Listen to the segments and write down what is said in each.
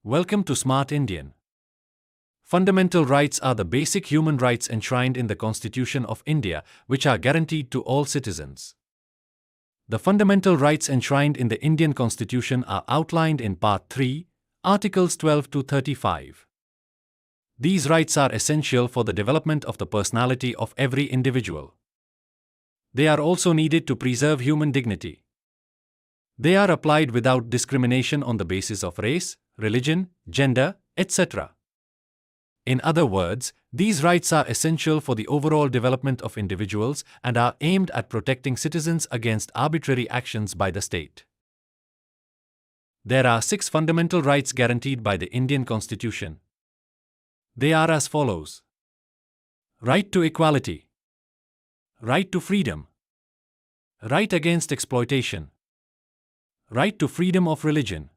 Welcome to Smart Indian. Fundamental rights are the basic human rights enshrined in the Constitution of India, which are guaranteed to all citizens. The fundamental rights enshrined in the Indian Constitution are outlined in Part 3, Articles 12 to 35. These rights are essential for the development of the personality of every individual. They are also needed to preserve human dignity. They are applied without discrimination on the basis of race, religion, gender, etc. In other words, these rights are essential for the overall development of individuals and are aimed at protecting citizens against arbitrary actions by the state. There are 6 fundamental rights guaranteed by the Indian Constitution. They are as follows: right to equality, right to freedom, right against exploitation, right to freedom of religion,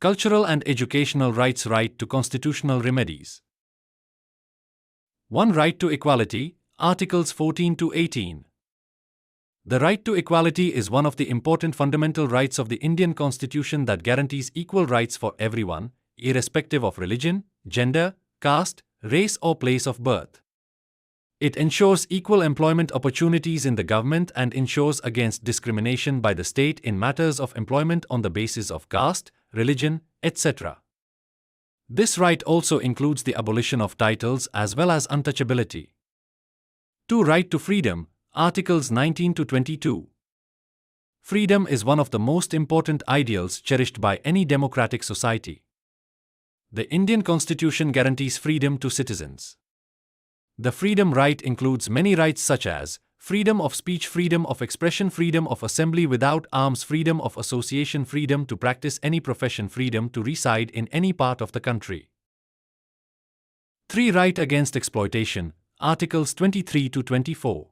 cultural and educational rights, right to constitutional remedies. 1. Right to equality, Articles 14 to 18. The right to equality is one of the important fundamental rights of the Indian Constitution that guarantees equal rights for everyone, irrespective of religion, gender, caste, race or place of birth. It ensures equal employment opportunities in the government and ensures against discrimination by the state in matters of employment on the basis of caste, religion, etc. This right also includes the abolition of titles as well as untouchability. 2. Right to freedom, Articles 19 to 22. Freedom is one of the most important ideals cherished by any democratic society. The Indian Constitution guarantees freedom to citizens. The freedom right includes many rights such as freedom of speech, freedom of expression, freedom of assembly without arms, freedom of association, freedom to practice any profession, freedom to reside in any part of the country. 3. Right against exploitation, Articles 23 to 24.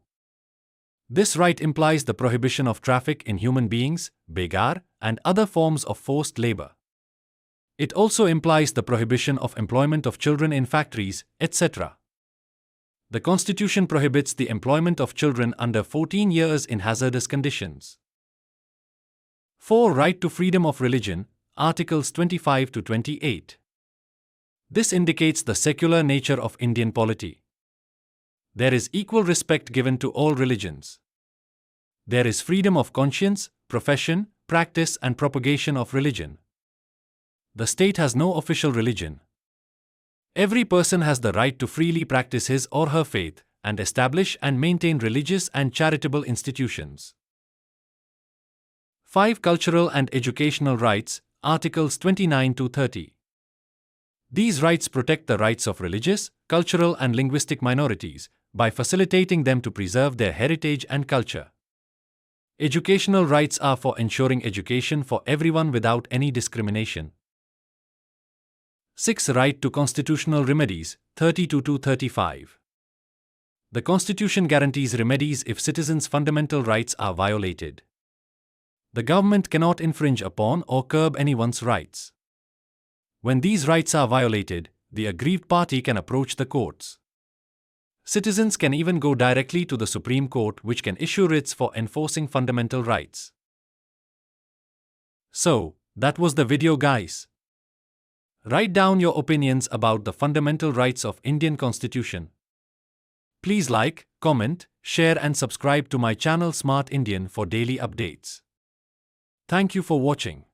This right implies the prohibition of traffic in human beings, begar, and other forms of forced labor. It also implies the prohibition of employment of children in factories, etc. The Constitution prohibits the employment of children under 14 years in hazardous conditions. 4. Right to freedom of religion, Articles 25 to 28. This indicates the secular nature of Indian polity. There is equal respect given to all religions. There is freedom of conscience, profession, practice and propagation of religion. The state has no official religion. Every person has the right to freely practice his or her faith and establish and maintain religious and charitable institutions. 5. Cultural and educational rights, Articles 29 to 30. These rights protect the rights of religious, cultural and linguistic minorities by facilitating them to preserve their heritage and culture. Educational rights are for ensuring education for everyone without any discrimination. 6. Right to constitutional remedies, 32 to 35. The Constitution guarantees remedies if citizens' fundamental rights are violated. The government cannot infringe upon or curb anyone's rights. When these rights are violated, the aggrieved party can approach the courts. Citizens can even go directly to the Supreme Court, which can issue writs for enforcing fundamental rights. So, that was the video, guys. Write down your opinions about the fundamental rights of Indian Constitution. Please like, comment, share and subscribe to my channel Smart Indian for daily updates. Thank you for watching.